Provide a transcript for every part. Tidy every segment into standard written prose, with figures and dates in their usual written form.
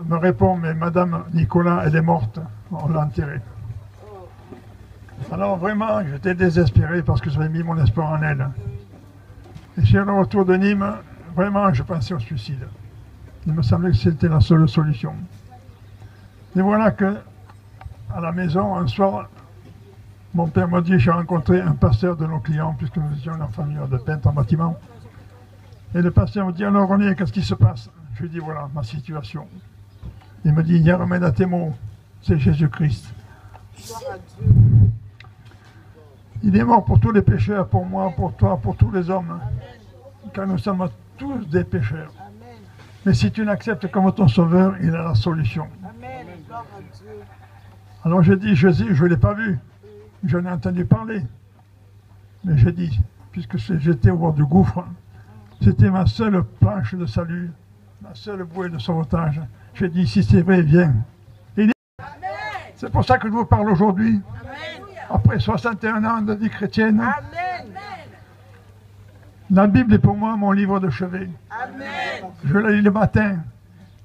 me répond, mais Madame Nicolas, elle est morte, on l'a enterrée. Alors vraiment, j'étais désespéré parce que j'avais mis mon espoir en elle. Et sur le retour de Nîmes, vraiment, je pensais au suicide. Il me semblait que c'était la seule solution. Et voilà que, à la maison, un soir, mon père m'a dit, j'ai rencontré un pasteur de nos clients, puisque nous étions en famille de peintres en bâtiment. Et le pasteur me dit, alors René, qu'est-ce qui se passe? Je lui dis, voilà, ma situation. Il me dit, il y a remède à tes maux, c'est Jésus-Christ. Il est mort pour tous les pécheurs, pour moi, pour toi, pour tous les hommes. Car nous sommes tous des pécheurs. Mais si tu l'acceptes comme ton sauveur, il a la solution. Alors j'ai dit, Jésus, je ne l'ai pas vu. J'en ai entendu parler. Mais j'ai dit, puisque j'étais au bord du gouffre, c'était ma seule planche de salut, ma seule bouée de sauvetage. J'ai dit, si c'est vrai, viens. C'est pour ça que je vous parle aujourd'hui. Après 61 ans de vie chrétienne, la Bible est pour moi mon livre de chevet. Je la lis le matin,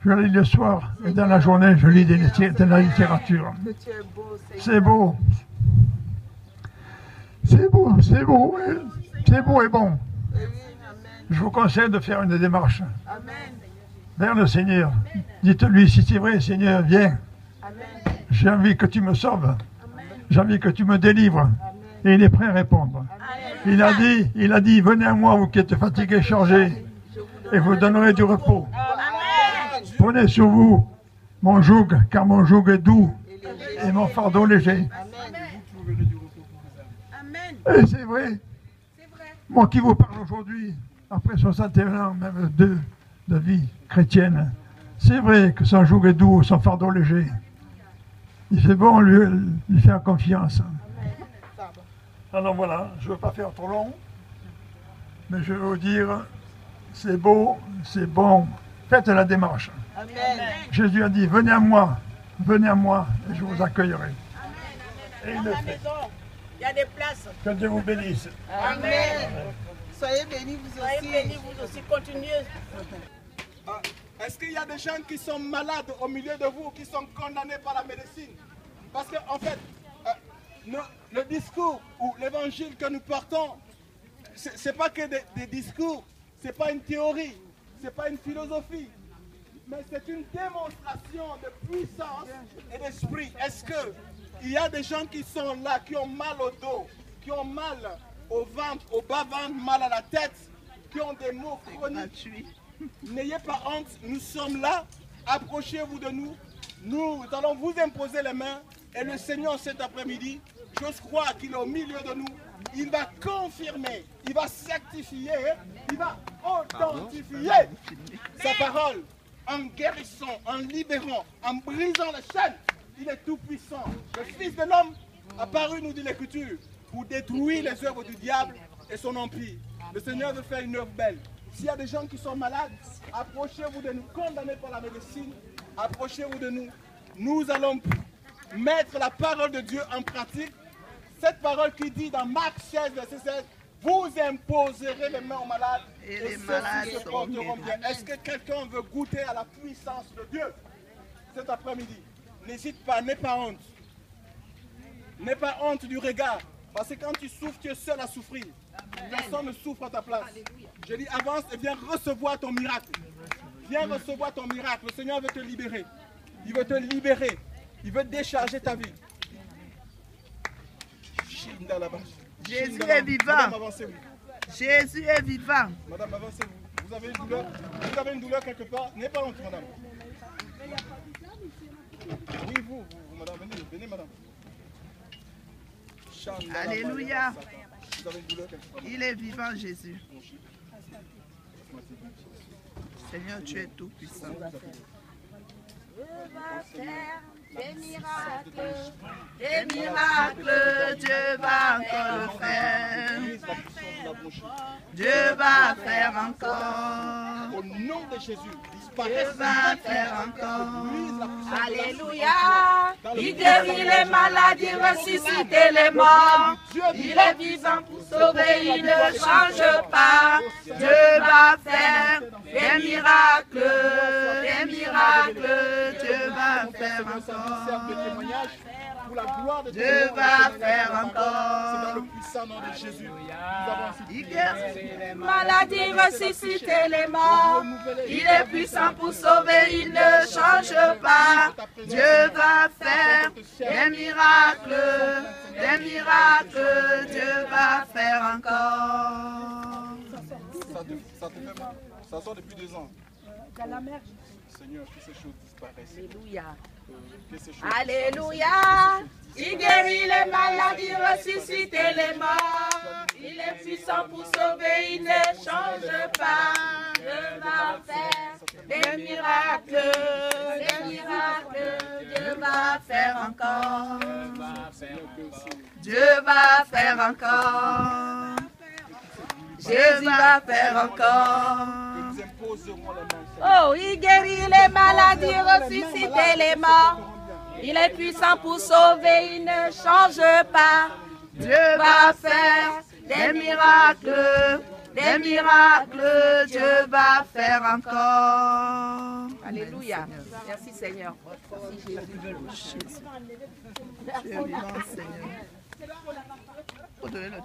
je la lis le soir, et dans la journée, je lis de la littérature. C'est beau. C'est beau, c'est beau, c'est beau et bon. Je vous conseille de faire une démarche vers le Seigneur. Dites-lui, si c'est vrai, Seigneur, viens. J'ai envie que tu me sauves. J'ai envie que tu me délivres. Et il est prêt à répondre. Il a dit, venez à moi, vous qui êtes fatigués, chargés, et vous donnerez du repos. Prenez sur vous mon joug, car mon joug est doux, et mon fardeau léger. Et c'est vrai. Moi qui vous parle aujourd'hui, après 61 ans, même de vie chrétienne, c'est vrai que son joug est doux, son fardeau léger. Il fait bon lui faire confiance. Alors voilà, je ne veux pas faire trop long, mais je veux vous dire, c'est beau, c'est bon, faites la démarche. Amen. Jésus a dit, venez à moi, et je vous accueillerai. Et il le fait. Il y a des places. Que Dieu vous bénisse. Amen. Amen. Soyez bénis vous aussi. Soyez bénis vous aussi, continuez. Est-ce qu'il y a des gens qui sont malades au milieu de vous, qui sont condamnés par la médecine? Parce qu'en fait, le discours ou l'évangile que nous portons, ce n'est pas que des discours, ce n'est pas une théorie, ce n'est pas une philosophie, mais c'est une démonstration de puissance et d'esprit. Est-ce qu'il y a des gens qui sont là, qui ont mal au dos, qui ont mal au ventre, au bas-ventre, mal à la tête, qui ont des maux chroniques? N'ayez pas honte, nous sommes là, approchez-vous de nous, nous allons vous imposer les mains et le Seigneur cet après-midi, j'ose croire qu'il est au milieu de nous, il va confirmer, il va certifier, il va authentifier sa parole en guérissant, en libérant, en brisant les chaînes. Il est tout puissant. Le Fils de l'homme a paru, nous dit l'Écriture, pour détruire les œuvres du diable et son empire. Le Seigneur veut faire une œuvre belle. S'il y a des gens qui sont malades, approchez-vous de nous, condamnés par la médecine, approchez-vous de nous. Nous allons mettre la parole de Dieu en pratique. Cette parole qui dit dans Marc 16, verset 16, vous imposerez les mains aux malades et les malades se porteront bien. Est-ce que quelqu'un veut goûter à la puissance de Dieu cet après-midi? N'hésite pas, n'aie pas honte. N'aie pas honte du regard. Parce que quand tu souffres, tu es seul à souffrir. Personne ne souffre à ta place. Je dis avance et viens recevoir ton miracle. Viens recevoir ton miracle. Le Seigneur veut te libérer. Il veut te libérer. Il veut décharger ta vie. Jésus est vivant. Madame, avancez-vous. Jésus est vivant. Madame, avancez-vous. Vous avez une douleur? Vous avez une douleur quelque part? N'ayez pas honte, madame. Oui, vous, madame, venez, madame. Alléluia. Vous avez une douleur quelque part? Il est vivant, Jésus. Seigneur, tu es tout puissant. Dieu va faire des miracles, Dieu va encore le faire. Dieu va faire encore. Au nom de Jésus, Dieu va faire encore. Alléluia. Il guérit les malades, il ressuscite les morts. Il est vivant pour sauver, il ne change pas. Dieu va faire des miracles, des miracles. faire serve de témoignage pour la gloire de Dieu. Dieu va faire C'est dans encore. le puissant nom de Jésus. Nous avons ainsi Il prié. guérit. Maladie, ressusciter les morts. Il est puissant pour sauver, il ne change pas. Dieu va faire des miracles, des miracles. Dieu va faire encore. Ça te fait mal. Ça sort depuis 2 ans. Seigneur, que ces choses disparaissent. Alléluia. Que ces choses Alléluia. Il guérit les maladies, ressuscite les morts. Il est puissant pour sauver, il ne change pas. Dieu va faire des miracles, des miracles. Dieu va faire encore. Dieu va faire encore. Jésus va faire encore. nous imposerons les mains. Oh, il guérit les maladies, ressuscite les morts. Il est puissant pour sauver, il ne change pas. Dieu va faire des miracles, des miracles. Dieu va faire encore. Alléluia. Merci Seigneur. Merci Jésus. Tu es vivant, Seigneur. Faut donner le...